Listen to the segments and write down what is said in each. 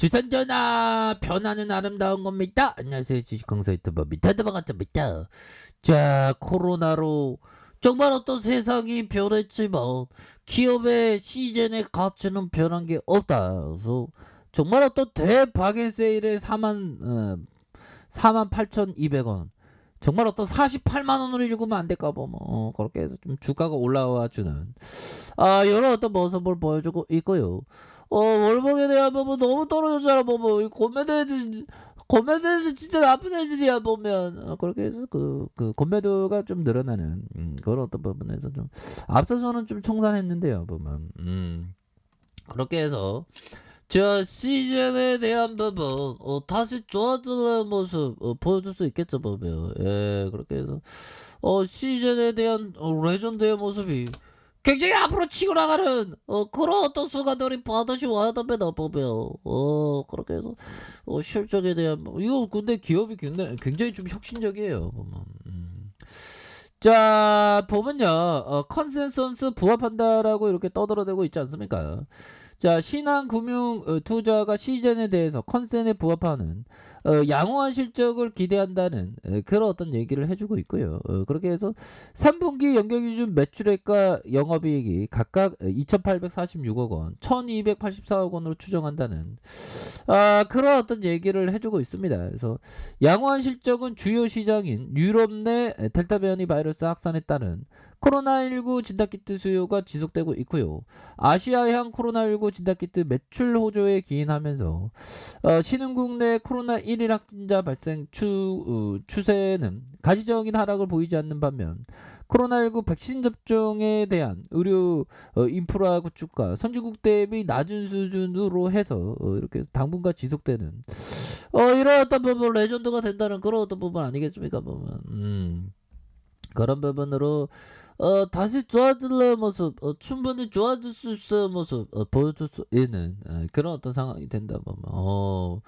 주선전화 변화는 아름다운 겁니다. 안녕하세요. 주식공사 유튜버 미타드바가짜입니다. 자, 코로나로 정말 어떤 세상이 변했지만 기업의 시즌의 가치는 변한 게 없다. 그래서 정말 어떤 대박의 세일에 48,200원, 정말 어떤 48만 원으로 읽으면 안 될까 뭐 그렇게 해서 좀 주가가 올라와 주는 여러 어떤 모습을 보여주고 있고요. 월봉에 대한 부분 너무 떨어졌잖아. 이 고매도들 진짜 나쁜 애들이야 보면. 그렇게 해서 그 고매도가 좀 늘어나는 그런 어떤 부분에서 좀 앞서서는 좀 청산했는데요 보면. 그렇게 해서 저 시즌에 대한 부분 다시 좋아지는 모습 보여줄 수 있겠죠 보면. 예, 그렇게 해서 시즌에 대한 레전드의 모습이 굉장히 앞으로 치고 나가는 그런 어떤 순간들이 반드시 와야 됩니다 보면. 그렇게 해서 실적에 대한 이거 근데 기업이 굉장히 좀 혁신적이에요 보면. 자, 보면요, 컨센서스 부합한다라고 이렇게 떠들어대고 있지 않습니까? 자, 신한금융 투자가 시즌에 대해서 컨센에 부합하는 양호한 실적을 기대한다는 그런 어떤 얘기를 해주고 있고요. 그렇게 해서 3분기 연결기준 매출액과 영업이익이 각각 2,846억 원, 1,284억 원으로 추정한다는 그런 어떤 얘기를 해주고 있습니다. 그래서 양호한 실적은 주요 시장인 유럽 내 델타 변이 바이러스 확산에 따른 코로나19 진단키트 수요가 지속되고 있고요. 아시아향 코로나19 진단키트 매출 호조에 기인하면서 신흥국 내 코로나 1일 확진자 발생 추세는 가시적인 하락을 보이지 않는 반면 코로나19 백신 접종에 대한 의료 인프라 구축과 선진국 대비 낮은 수준으로 해서 이렇게 당분간 지속되는 이런 어떤 부분 레전드가 된다는 그런 어떤 부분 아니겠습니까 보면. 그런 부분으로 다시 좋아질 모습, 충분히 좋아질 수 있는 모습 보여줄 수 있는 그런 어떤 상황이 된다 보면.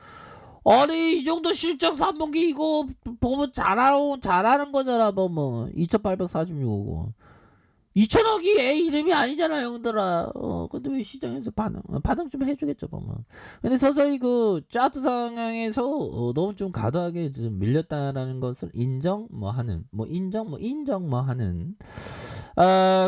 아니 이 정도 실적 3분기 이거 보면 잘하는 거잖아 보면. 2,846억 원. 2천억이 애 이름이 아니잖아 형들아. 근데 왜 시장에서 반응 좀 해주겠죠 보면. 근데 서서히 그 차트 상황에서 너무 좀 과도하게 좀 밀렸다라는 것을 인정 하는 하는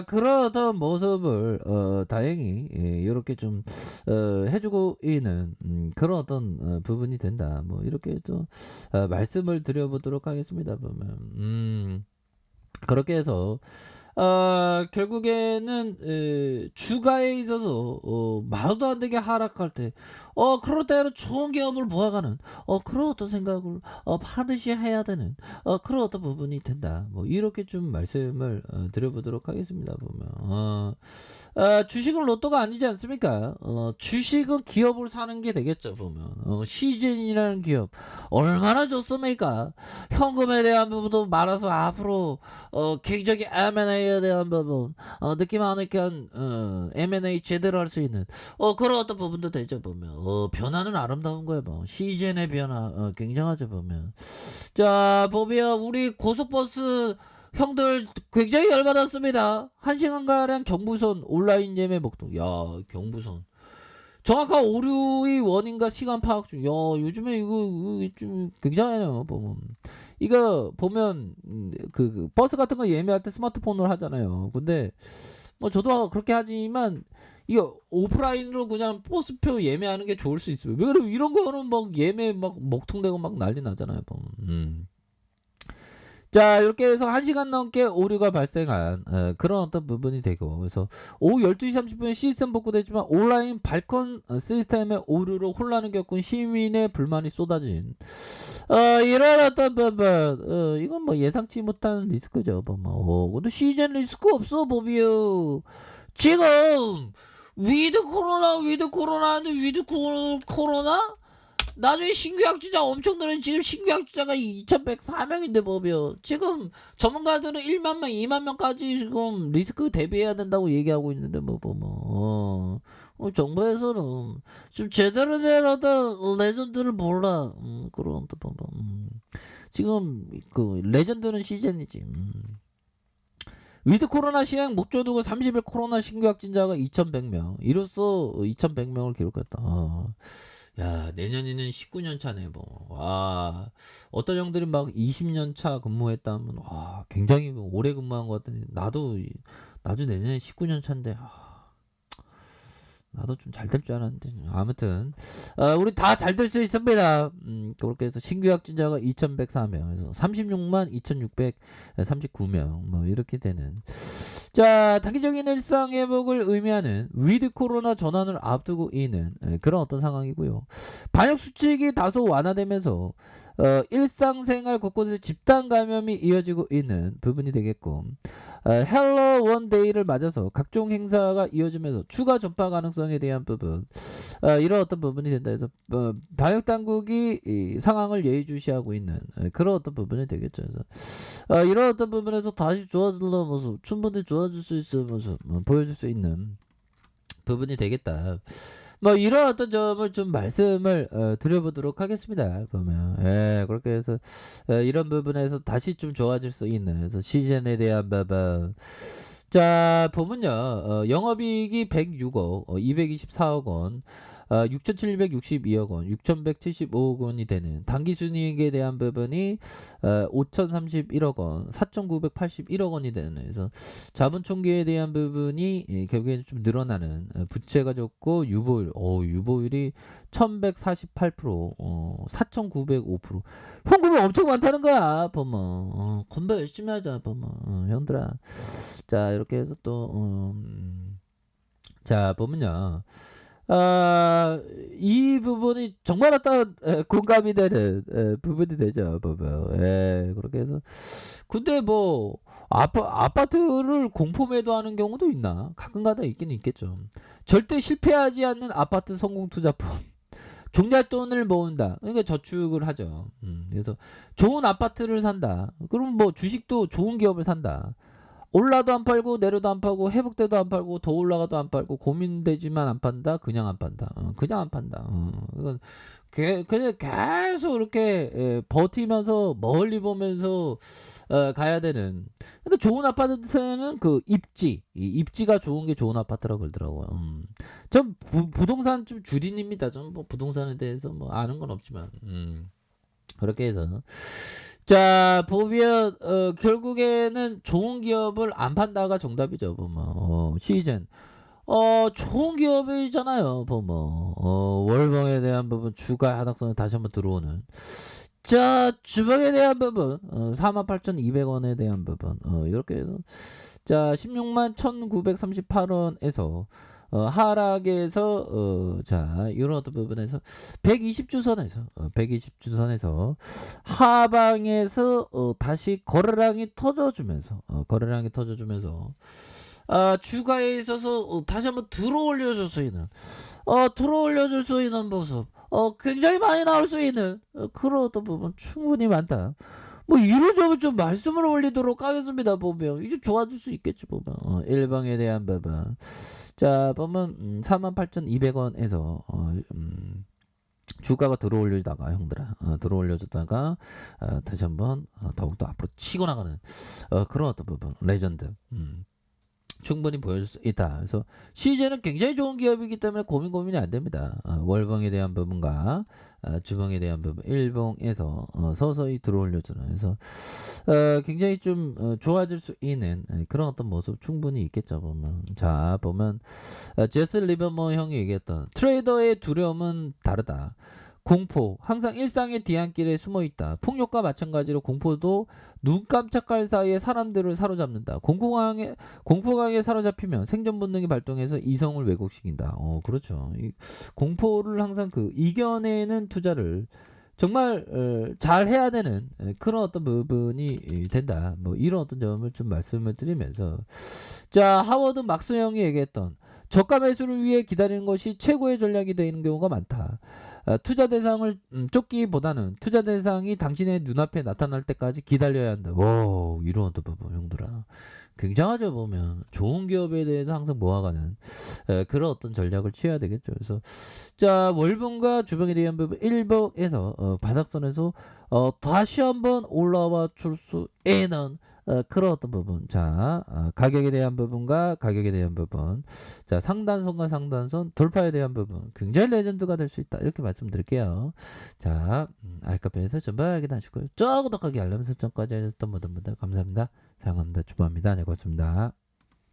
그런 어떤 모습을 다행히 이렇게 좀 해주고 있는 그런 어떤 부분이 된다 뭐 이렇게 좀 말씀을 드려보도록 하겠습니다 보면. 그렇게 해서 결국에는 주가에 있어서 말도 안 되게 하락할 때 그럴 때는 좋은 기업을 모아가는 그런 어떤 생각을 반드시 해야 되는 그런 어떤 부분이 된다. 뭐 이렇게 좀 말씀을 드려보도록 하겠습니다. 보면 주식은 로또가 아니지 않습니까? 주식은 기업을 사는 게 되겠죠. 보면 시즌이라는 기업 얼마나 좋습니까? 현금에 대한 부분도 많아서 앞으로 굉장히 M&A에 대한 부분 느낌 안 오게 한 M&A 제대로 할 수 있는 그런 어떤 부분도 되죠 보면. 변화는 아름다운 거예요 뭐. 시즌의 변화 굉장하죠 보면. 자, 보면 우리 고속버스 형들 굉장히 열받았습니다. 1시간가량 경부선 온라인 예매 목록. 야, 경부선 정확한 오류의 원인과 시간 파악 중. 야, 요즘에 이거 좀 굉장해요 보면. 이거 보면 그 버스 같은 거 예매할 때 스마트폰으로 하잖아요. 근데 뭐 저도 그렇게 하지만 이거 오프라인으로 그냥 버스표 예매하는 게 좋을 수 있어요. 왜 그래? 이런 거는 막 예매 막 먹통되고 막 난리 나잖아요 보면. 자, 이렇게 해서 1시간 넘게 오류가 발생한 그런 어떤 부분이 되고, 그래서 오후 12시 30분에 시스템 복구되지만 온라인 발권 시스템의 오류로 혼란을 겪은 시민의 불만이 쏟아진 이런 어떤 부분. 이건 뭐 예상치 못한 리스크죠 보면. 근데 시즌 리스크 없어 보비요. 지금 위드 코로나 나중에 신규 확진자 엄청 늘어요. 지금 신규 확진자가 2,104명인데 보면 지금 전문가들은 1만 명, 2만 명까지 지금 리스크 대비해야 된다고 얘기하고 있는데 뭐 보면 정부에서는 좀 제대로 된 어떤 레전드를 몰라. 그런 또 보면 지금 그 레전드는 시즌이지. 위드 코로나 시행 목조 두고 30일 코로나 신규 확진자가 2,100명. 이로써 2,100명을 기록했다. 야, 내년에는 19년 차네 뭐. 와, 어떤 형들이 막 20년 차 근무했다면 와, 굉장히 뭐 오래 근무한 것 같더니 나도 내년에 19년 차인데 나도 좀 잘 될 줄 알았는데 아무튼 우리 다 잘 될 수 있습니다. 그렇게 해서 신규 확진자가 2,104명에서 36만 2,639명 뭐 이렇게 되는 자 단기적인 일상 회복을 의미하는 위드 코로나 전환을 앞두고 있는 그런 어떤 상황이고요. 방역 수칙이 다소 완화되면서 일상생활 곳곳에 집단 감염이 이어지고 있는 부분이 되겠고 헬로 원데이를 맞아서 각종 행사가 이어지면서 추가 전파 가능성에 대한 부분 이런 어떤 부분이 된다 해서 방역 당국이 이 상황을 예의주시하고 있는 그런 어떤 부분이 되겠죠. 그래서 이런 어떤 부분에서 다시 좋아질 모습 충분히 좋아질 수 있을 모습 보여줄 수 있는 부분이 되겠다. 뭐 이런 어떤 점을 좀 말씀을 드려보도록 하겠습니다. 보면 그렇게 해서 이런 부분에서 다시 좀 좋아질 수 있는 그래서 시즌에 대한 부분 자 보면요 영업이익이 106억 224억 원 6,762억 원, 6,175억 원이 되는 당기순이익에 대한 부분이 5,031억 원, 4,981억 원이 되는 그래서 자본총계에 대한 부분이 결국에는 좀 늘어나는 부채가 적고 유보율이 1148% 4,905% 현금이 엄청 많다는 거야 보면 건배 열심히 하자 보면 형들아 자 이렇게 해서 또 자 보면요 이 부분이 정말 어떤 공감이 되는 부분이 되죠 보면 그렇게 해서 근데 뭐 아파트를 공포 매도하는 경우도 있나 가끔가다 있기는 있겠죠. 절대 실패하지 않는 아파트 성공 투자법 종잣돈을 모은다 그러니까 저축을 하죠. 그래서 좋은 아파트를 산다 그럼 뭐 주식도 좋은 기업을 산다 올라도 안 팔고 내려도 안 팔고 회복돼도 안 팔고 더 올라가도 안 팔고 고민되지만 안 판다 그냥 안 판다 그냥 안 판다 이건 그냥 계속 이렇게 버티면서 멀리 보면서 가야 되는 근데 좋은 아파트는 그 입지가 좋은 게 좋은 아파트라고 그러더라고요. 전 부동산 좀 주린입니다. 전 뭐 부동산에 대해서 뭐 아는 건 없지만 그렇게 해서 자 보면 결국에는 좋은 기업을 안 판다가 정답이죠 보면 시즌 좋은 기업이잖아요 보면 월봉에 대한 부분 주가 하락선에 다시 한번 들어오는 자 주봉에 대한 부분 48,200원에 대한 부분 이렇게 해서 자 16만 1938원에서 하락에서 자 이런 어떤 부분에서 120주선에서 하방에서 다시 거래량이 터져주면서 주가에 있어서 다시 한번 들어올려줄 수 있는 모습 굉장히 많이 나올 수 있는 그런 어떤 부분 충분히 많다. 뭐 이런 점을 좀 말씀을 올리도록 하겠습니다. 보면 이제 좋아질 수 있겠지 보면 일방에 대한 부분 자 보면 48,200원에서 주가가 들어올리다가 형들아 들어올려주다가 다시 한번 더욱더 앞으로 치고 나가는 그런 어떤 부분 레전드 충분히 보여줄 수 있다. 그래서 시즌은 굉장히 좋은 기업이기 때문에 고민이 안 됩니다. 월봉에 대한 부분과 주봉에 대한 부분 일봉에서 서서히 들어올려주는 그래서 굉장히 좀 좋아질 수 있는 그런 어떤 모습 충분히 있겠죠 보면 자 보면 제스 리버머 형이 얘기했던 트레이더의 두려움은 다르다. 공포 항상 일상의 뒤안길에 숨어있다. 폭력과 마찬가지로 공포도 눈 깜짝할 사이에 사람들을 사로잡는다. 공포강에 사로잡히면 생존 본능이 발동해서 이성을 왜곡시킨다. 그렇죠. 공포를 항상 이겨내는 투자를 정말 잘 해야 되는 그런 어떤 부분이 된다. 뭐 이런 어떤 점을 좀 말씀을 드리면서 자 하워드 막스 형이 얘기했던 저가 매수를 위해 기다리는 것이 최고의 전략이 되는 경우가 많다. 투자 대상을 쫓기보다는 투자 대상이 당신의 눈앞에 나타날 때까지 기다려야 한다. 와 이런 어떤 부분 형들아 굉장하죠 보면 좋은 기업에 대해서 항상 모아가는 그런 어떤 전략을 취해야 되겠죠. 그래서 자 월봉과 주봉에 대한 부분 일봉에서 바닥선에서 다시 한번 올라와 줄 수 있는 그런 어떤 부분. 자, 가격에 대한 부분과 가격에 대한 부분. 자, 상단선과 상단선 돌파에 대한 부분. 굉장히 레전드가 될 수 있다. 이렇게 말씀드릴게요. 자, 알카페에서 전부 확인하시고요. 저 구독하기 알람 설정까지 해주셨던 모든 분들 감사합니다. 사랑합니다. 주부합니다. 네, 고맙습니다.